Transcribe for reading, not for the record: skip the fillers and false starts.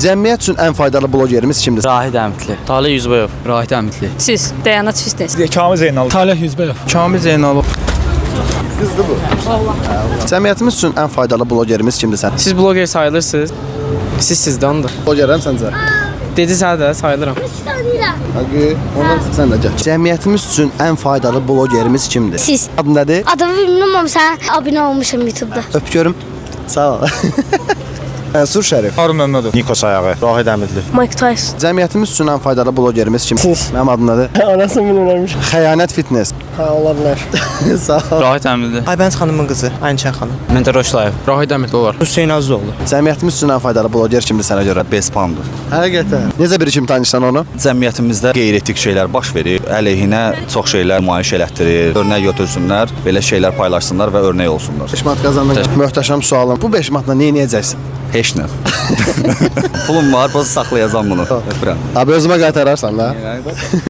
Cəmiyyət üçün ən faydalı blogerimiz kimdir? Rahid Əmitli. Talih Yüzbayov. Rahid Əmitli. Siz, Dayanat Fitness. Kamil Zeynalov. Talih Yüzbayov. Kamil Zeynalov. Qızdı bu. Cəmiyyətimiz üçün ən faydalı blogerimiz kimdir sən? Siz bloger sayılırsınız. Siz də ondur. Blogeram səncə? Dedi sənə də sayılıram. Haqı, ondan sən də gəl. Cəmiyyətimiz üçün ən faydalı blogerimiz kimdir? Siz. Adın nədir? Adımı bilmirəm amma sən abunə olmuşam YouTube-da. Öp görüm. Sağ ol. Mənsur Şərif. Harun Məmmədov. Nikos Ayağı. Rahid Əmitli. Mike Tyson. Cəmiyyətimiz üçün ən faydalı blogerimiz kimdir? Siz. Mənim adım nədir? Anasını bilmirəm. Xəyanət Fitness. Ha, ola bilər. Sağ ol. Rahid Əmitli. Aybəniz xanımın qızı, Aynçən xanım. Məndə Roşlayev. Rahid Əmitli olar. Hüseyn Azizoğlu. Cəmiyyətimiz üçün ən faydalı bloger kimdir sənə görə? Bespandır. Həqiqətən. Necə biri kimi tanışsan onu? Cəmiyyətimizdə qeyri-etik şeylər baş verir, əleyhinə çox şeylər nümayiş elətdirir. Örnək götürsünlər, belə şeylər paylaşsınlar və örnək olsunlar. 5 manat qazandın. Möhtəşəm sualım. Bu 5 manatla nə edəcəksən? Heç nə. Pulum var, poz saxlayacağam bunu. Öpürəm. Abi özümə qaytararsan da.